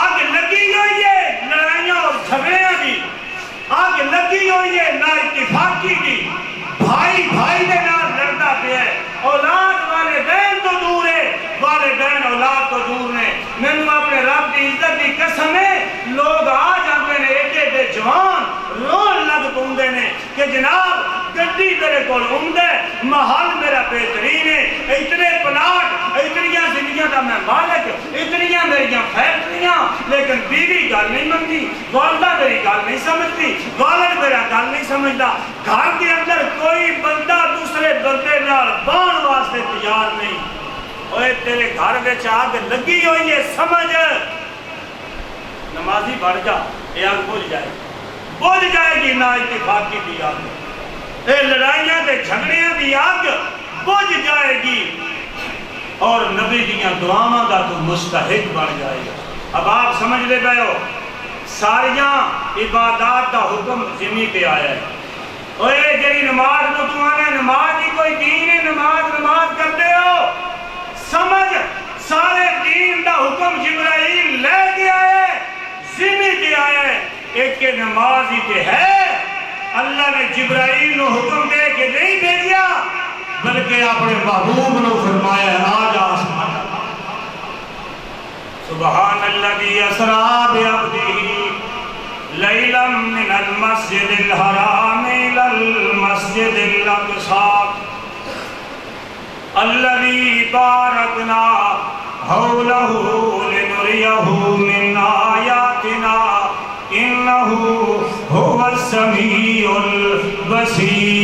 آگ لگی ہوئی ہے لڑائیاں اور جھگڑیاں دی آگ لگی ہوئی ہے نا اتفاقی دی بھائی بھائی دے نال لڑتا پہ ہے اولاد والدین تو دور ہے والدین اولاد تو دور نے. میں نے اپنے رب کی عزت کی قسم ہے لوگ آ جاتے ہیں ایڈے دے جوان رون لگ پوندے نے کہ جناب گڈی میرے کول عمدہ محل میرا بہترین ہے اتنے پلاٹ اتنیاں زندگیاں دا میں مالک اتنیاں میریاں فیکٹریاں لیکن بیوی گل نہیں منگی والدہ میری گل نہیں سمجھتی والد میرا گل نہیں سمجھتا گھر کے اندر کوئی بندہ دوسرے بندے نال بان واسطے تیار نہیں. اوے تیرے گھر وچ آگ لگی ہوئی ہے سمجھ نمازی بڑھ جا یہ آگ بجھ جائے گی نا اتفاقی دی آگ یہ لڑائیاں تے جھگڑیاں دی آگ بجھ جائے گی اور نبی دیاں دعاواں دا تو مستحق بن جائے گا. اب آپ سمجھ لے گئے ہو ساریاں عبادات دا حکم ذمہ پہ آیا ہے. اوے جی نماز نو تو آنے نماز ہی کوئی دین ہے، نماز کرتے ہو، سمجھ سارے دین دا حکم جبرائیل لے کے آئے، ذمہ پہ آئے. ایک کے نماز ہی پہ ہے، اللہ نے جبرائیل نو حکم دے کے نہیں بھیجیا بلکہ اپنے محبوب نو فرمایا آج آسمان. سبحان الذی اسریٰ بعبدہ لیلا من المسجد الحرام الی المسجد الاقصی الذی بارکنا حولہ لنریہ من آیاتنا انہ هو السمیع البصیر.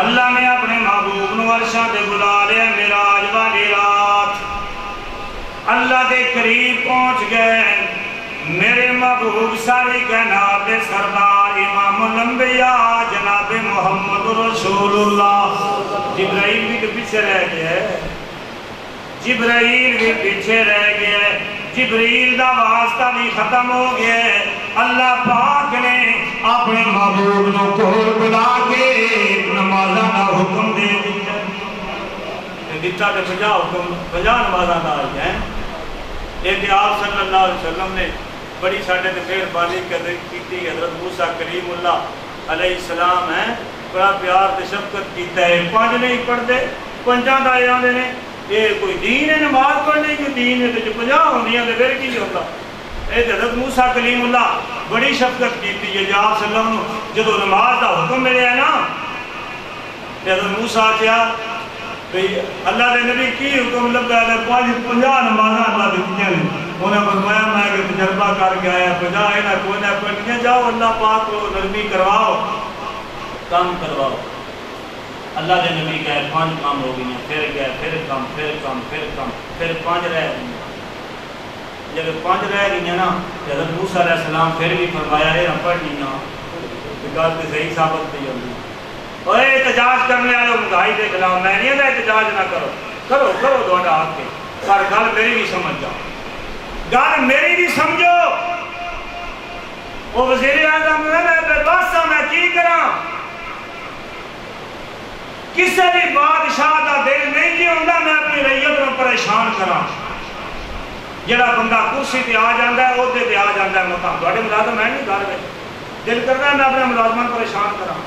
اللہ نے اپنے محبوب نو عرشاں تے بلا لیا معراج والی رات. اللہ دے قریب پہنچ گئے. میرے محبوب ساری کائنات دے سردار امام الانبیاء جناب محمد رسول اللہ. جبرائیل بھی تو پیچھے رہ گیا ہے، جبرائیل بھی پیچھے رہ گیا ہے، جبریل دا واسطہ بھی ختم ہو گیا ہے. اللہ پاک نے اپنے محبوب نو کول بلا کے نمازاں دا حکم دے دیتا تے 50 حکم 50 نمازاں دا آئی ہیں. یہ آپ صلی اللہ علیہ وسلم نے بڑی ساڈے تے مہربانی کیتی. حضرت موسیٰ کلیم اللہ علیہ السلام ہیں بڑا پیار تے شفقت کیتا ہے. 5 نہیں پڑھتے 5 دا آئے آندے نے یہ کوئی دین ہے نماز پڑھنے کی دین ہے تو 50 ہوندیاں تے پھر کی ہوتا. اے حضرت موسیٰ کلیم اللہ بڑی شفقت کیتی ہے. آپ صلی اللہ علیہ وسلم جدو نماز دا حکم ملے ہے نا حضرت موسیٰ کیا اللہ دے نبی کی حکم لگا ہے 50 نمازاں اللہ دیتیاں نے. انہیں فرمایا میں کہ تجربہ کر کے آیا 50 ہے نا کوئی نہ پڑھنیاں جاؤ اللہ پاک کو نرمی کرواؤ کام کرواؤ. اللہ دے نبی کہے 5 کام ہو گئی ہیں پھر گئے پھر کام پھر کام پھر کام پھر 5 رہ گئی. جب 5 رہ گئی ہیں نا حضرت موسیٰ علیہ السلام پھر بھی فرمایا ہے نہ پڑھنی نا گل تو صحیح ثابت نہیں ہوگی. اور احتجاج کرنے والے مدعی کے خلاف میں نہیں ہے احتجاج نہ کرو کرو کرو دوڑا آ کے پر گل میری بھی سمجھ جاؤ گل میری بھی سمجھو. وہ وزیر اعظم میں بے بس ہوں میں کی کراں کسی بھی بادشاہ کا دل نہیں جی ہوتا میں اپنی رعیت کو پریشان کراں. جڑا بندہ کرسی پہ آ جاتا ہے عہدے پہ آ جاتا ہے مطلب تھوڑے ملازم ہے نہیں گھر میں دل کرتا ہے میں اپنے ملازمان پریشان کراں.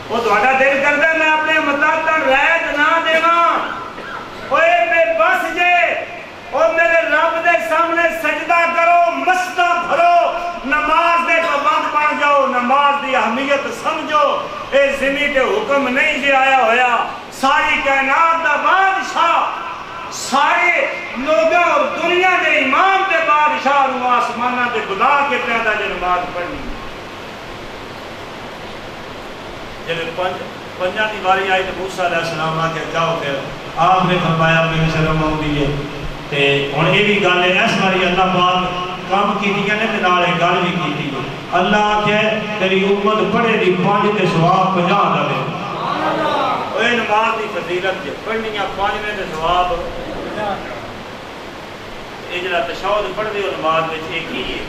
وہ تھوڑا دل کرتا ہے میں اپنے مطلب رعایت نہ دیواں. اوے بے بس جے اور میرے رب دے سامنے سجدہ کرو مسجدہ بھرو نماز دے پابند بن جاؤ نماز دی اہمیت سمجھو. اے زمین تے حکم نہیں جی آیا ہویا ساری کائنات دا بادشاہ سارے لوگاں اور دنیا دے امام دے بادشاہ رو آسمانہ دے بلا کے پیدا جو نماز پڑھنی. جب 5 دی باری آئی تو موسیٰ علیہ السلام آ کے جاؤ پھر آپ نے فرمایا میری شرم آؤندی ہے تے ہن یہ بھی گل ہے اس باری اللہ پاک کام کیتیاں نے تے نال گل بھی کیتی ہے. اللہ کہ تیری امت پڑھے دی 5 تے ثواب 50 دا دے. اے نماز دی فضیلت ہے پڑھنیاں 5 میں تے ثواب اے جڑا تشہد پڑھدے ہو نماز وچ ایک ہی ہے.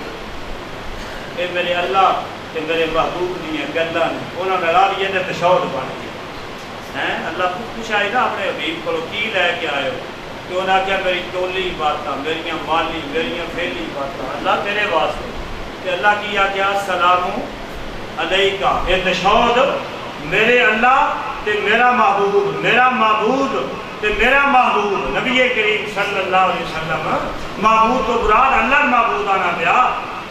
اے میرے اللہ تے میرے محبوب دی گلاں انہاں نے راویے تے تشہد بن گیا ہیں. اللہ پوچھا ہے نا اپنے حبیب کو کی لے کے آئے ہو کہ انہاں کیا میری ٹولی باتاں میری مالی میری پھیلی باتاں اللہ تیرے واسطے کہ اللہ کی کیا السلام علیکہ. یہ تشہد میرے اللہ تے میرا معبود تے میرا معبود نبی کریم صلی اللہ علیہ وسلم معبود تو براد اللہ معبود آنا پیا.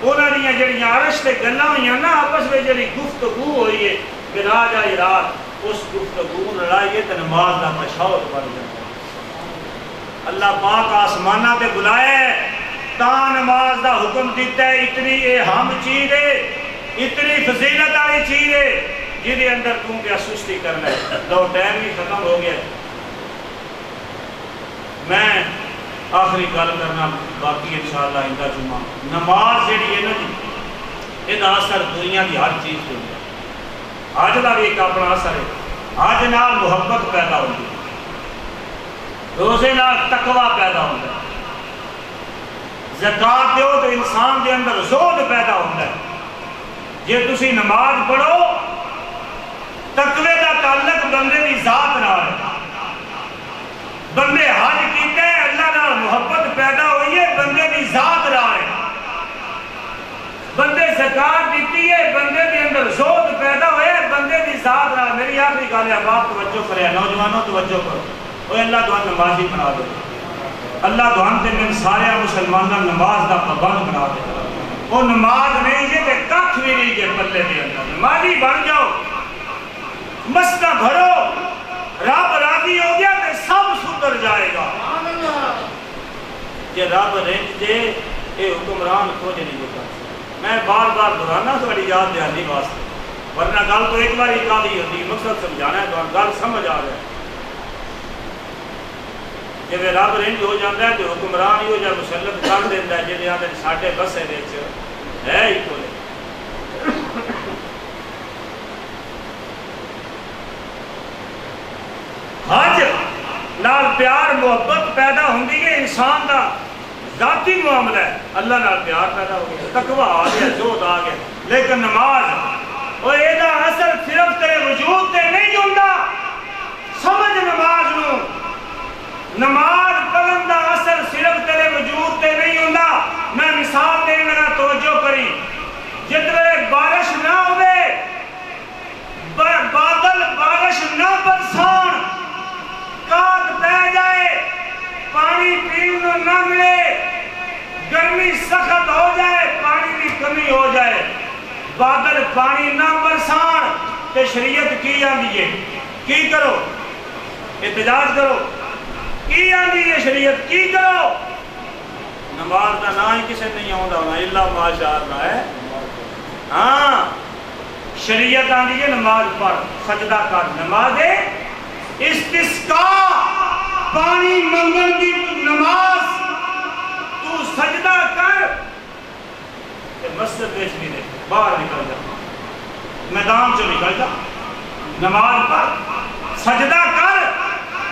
انہاں دیاں جڑیاں عرش تے گلاں ہوئیاں نا آپس میں جڑی گفتگو ہوئی ہے معراج والی رات اس گفتگو لڑائیے تے نماز دا تشہد بن جاتا. اللہ پاک آسمانہ تے بلائے تا نماز دا حکم دیتا ہے. اتنی اہم چیز ہے اتنی فضیلت والی چیز ہے جہدے اندر تم کیا سستی کرنا ہے. لو ٹائم بھی ختم ہو گیا میں آخری گل کرنا باقی انشاءاللہ اندہ جمعہ. نماز جڑی ہے نا جی یہ اثر دنیا کی ہر چیز کو ہے. حج کا بھی ایک اپنا اثر ہے. حج نال محبت پیدا ہوتی ہے. روزے نال تقوی پیدا ہوتا ہے، زکات دیو تو انسان دے اندر زہد پیدا ہوتا ہے. جے تسی نماز پڑھو تقوی دا تعلق بندے دی ذات نال ہے. بندے حج کیتے اللہ نال محبت پیدا ہوئی ہے بندے دی ذات نال ہے. بندے زکات دیتی ہے بندے دے اندر زہد پیدا ہوئے بندے دی ذات نال. میری آخری گل ہے، باپ توجہ کرے، نوجوانوں توجہ کرو. اوے اللہ تمہیں نمازی بنا دے، اللہ تمہیں من سارے مسلمانوں نماز دا پابند بنا دے. وہ نماز نہیں جے تے کھ بھی نہیں جے پلے دے اندر. نمازی بن جاؤ، مسجداں بھرو، رب راضی ہو گیا تے سب سدھر جائے گا. جے رب رنج دے اے حکمران کچھ نہیں ہوتا. میں بار بار دہرانا تھوڑی یاد دہانی واسطے، ورنہ گل تو ایک بار ہی کافی ہوتی. مقصد سمجھانا ہے تو گل سمجھ آ رہا ہے. جب رب رنج ہو جاتا ہے تو حکمران ہی ہو جائے مسلط کر دیتا ہے. جی آتے ساڈے بسے ہے ہی کولے. حج نال پیار محبت پیدا ہوندی ہے، انسان دا ذاتی معاملہ ہے، اللہ نال پیار پیدا ہو گیا، تقوی آ گیا، زہد آ گیا. لیکن نماز وہ یہ اثر صرف تیرے وجود تے نہیں ہوندا. سمجھ نماز نو، نماز پڑھن دا اثر صرف تیرے وجود تے نہیں ہوندا. میں مثال دے میرا توجہ کری. جتنے بارش نہ ہوئے، بادل بارش نہ برسان، کاٹ پہ جائے، پانی پینے نہ ملے، گرمی سخت ہو جائے، پانی کی کمی ہو جائے، بادل پانی نہ برسان تے شریعت کی آندی ہے کی کرو؟ احتجاج کرو. کی آندی ہے شریعت کی کرو؟ نماز دا نہ ہی کسے نہیں آندا ہونا الا ماشاءاللہ ہے. ہاں شریعت آندی ہے نماز پڑھ، سجدہ کر. نماز استسقاء پانی منگن کی نماز، تو سجدہ کر تے مسجد وچ نہیں دے، باہر نکل جا، میدان چ نکل جا، نماز پڑھ، سجدہ کر.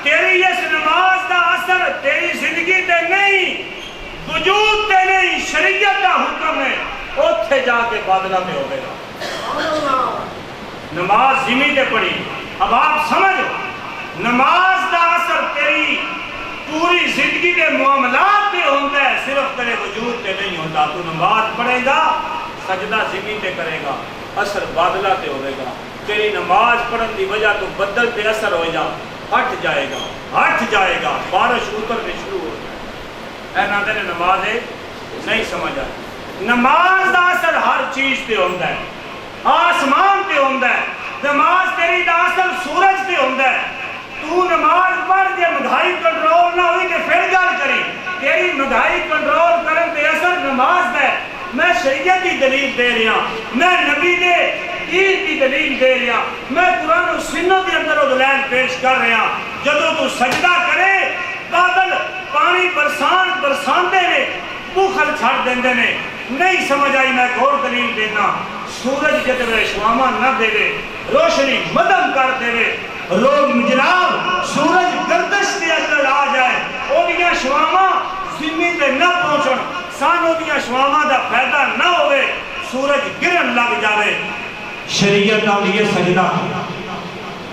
تیری اس نماز دا اثر تیری زندگی تے نہیں، وجود تے نہیں، شریعت دا حکم ہے. اوتھے جا کے بادلہ پہ ہوگے گا. نماز زمین تے پڑھی. اب آپ سمجھ، نماز دا اثر تیری پوری زندگی کے معاملات پہ ہوتا ہے، صرف تیرے وجود تے نہیں ہوتا. تو نماز پڑھے گا، سجدہ زمین تے کرے گا، اثر بادلہ تے ہوئے گا. تیری نماز پڑھن دی وجہ تو بدل تے اثر ہو جا، ہٹ جائے گا، ہٹ جائے گا، بارش اترنے شروع ہو جائے. اے نہ تیرے نماز نہیں سمجھ آئی. نماز دا اثر ہر چیز تے ہوتا ہے، آسمان تے ہوتا ہے. نماز تیری دا اثر سورج تے ہوتا ہے. تو نماز پڑھ کے مدھائی کنٹرول نہ ہوئی کہ پھر گل کری. تیری مدھائی کنٹرول کرن تے اثر نماز دا ہے. میں شریعت کی دلیل دے رہا، میں نبی دے دین کی دلیل دے رہا، میں قرآن و سنت کے اندر دلائل پیش کر رہا. جدوں تو سجدہ کرے بادل پانی برسان دے نے، بخل چھڑ دیندے نے. نہیں سمجھ آئی، میں ایک اور دلیل دینا. سورج جتنے شواما نہ دے، روشنی مدم کر دے، لوگ جناب سورج گردش کے اندر آ جائے، اوہدیاں شواما زمین تے نہ پہنچن، سانو دیاں شواما دا فائدہ نہ ہوئے، سورج گرن لگ جاوے. شریعت آندی ہے سجدہ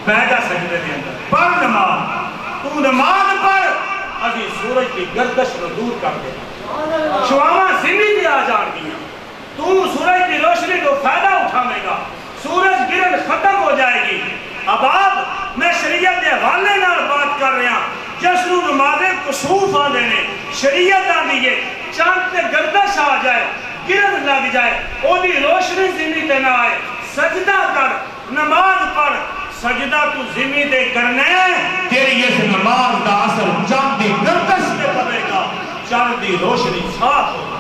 پیدا سجدے دے اندر. پڑھ نماز، تو نماز پڑھ، ابھی سورج کی گردش کو دور کر دے. شواما زمین تے آ جان گیا، تو سورج کی روشنی کو فائدہ اٹھاوے گا، سورج گرن ختم ہو جائے گی. اب آپ میں شریعت دے حوالے نال بات کر رہا. جس نو نمازے کسوف آ دینے، شریعت آ دیئے چاند تے گردش آ جائے، گرن لگ جائے، او دی روشنی زمین تے نہ آئے. سجدہ کر، نماز پڑھ. سجدہ تو زمین تے کرنے تیری اس نماز دا اثر چاند دی گردش تے پڑے گا، چاند دی روشنی صاف ہوگا.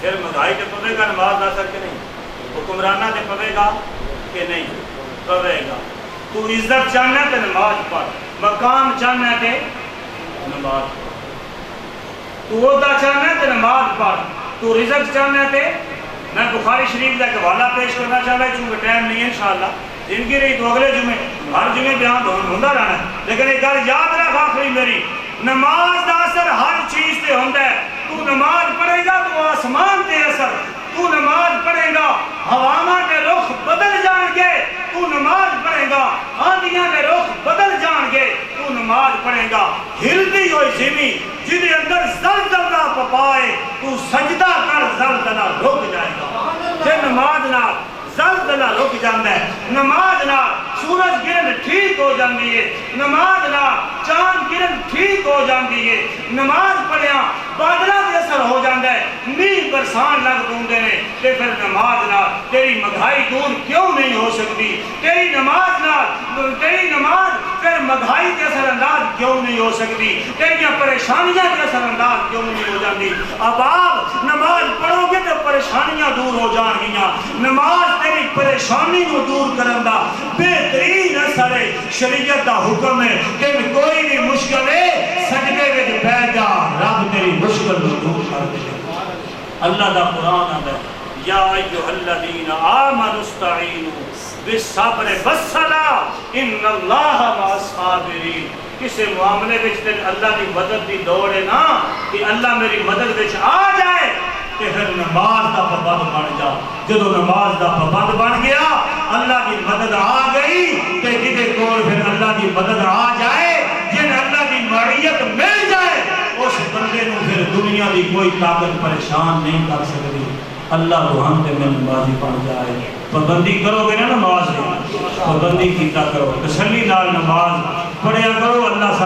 پھر مہنگائی تے پوے گا نماز دا اثر کہ نہیں؟ حکمرانہ تے پوے گا کہ نہیں؟ پوے گا. تو عزت چاہنا تے نماز پڑھ، مقام چاہنا تے نماز پڑھ، تو عہدہ چاہنا تے نماز پڑھ، تو رزق چاہنا تے. میں بخاری شریف کا ایک حوالہ پیش کرنا چاہتا ہوں چونکہ ٹائم نہیں ہے انشاءاللہ. زندگی رہی تو اگلے جمعے ہر جمعے بیان ہوتا رہنا ہے، لیکن ایک گل یاد رکھ آخری میری، نماز دا اثر ہر چیز تے ہوتا ہے۔ تو نماز پڑھے گا تو آسمان تے اثر، تو نماز پڑھے گا ہواواں دے رخ بدل جان گے، تو نماز پڑھے گا آندیاں دے رخ بدل جان گے، تو نماز پڑھے گا ہلدی ہوئی زمین جدے اندر زلزلہ پپائے تو سجدہ کر زلزلہ رک جائے گا۔ جے نماز نال زلزلہ رک جاندہ ہے، نماز نال سورج گرن ٹھیک ہو جاندی ہے، نماز نال چاند گرن ٹھیک ہو جاندی ہے، نماز پڑھیاں بادلہ دے اثر ہو جاندہ ہے، نیل برسان لگ دوندے نے، تے پھر نماز نال تیری مگھائی دور کیوں نہیں ہو سکتی؟ تیری نماز نال تیری نماز پھر مگھائی کے اثر انداز کیوں نہیں ہو سکتی؟ تیری پریشانیاں کے اثر انداز کیوں نہیں ہو جاندی؟ اب آپ نماز پڑھو گے تو پریشانیاں دور ہو جان گیاں۔ نماز تیری پریشانی کو دور کرن دا بہترین اثر ہے، شریعت دا حکم ہے کہ کوئی بھی مشکل ہے سجدے وچ بیٹھ جا، رب تیری مشکل کو دور کر دے۔ اللہ دا قرآن آتا ہے یا ایھا الذین آمنوا استعینوا بالصبر والصلاۃ ان اللہ مع الصابرین۔ کسی معاملے وچ تے اللہ دی مدد دی دوڑ ہے نا کہ اللہ میری مدد وچ آ جائے تے پھر نماز دا پابند بن جا۔ جدو نماز دا پابند بن گیا اللہ کی مدد آ گئی تے جدے کول پھر اللہ کی مدد آ جائے، جن اللہ کی معیت مل جائے، اس بندے نو پھر دنیا دی کوئی طاقت پریشان نہیں کر سکتی۔ اللہ کو ہم تے میں نمازی بن جائے۔ پابندی کرو گے نا نماز، پابندی کیتا کرو، تسلی نال نماز پڑھیا کرو۔ اللہ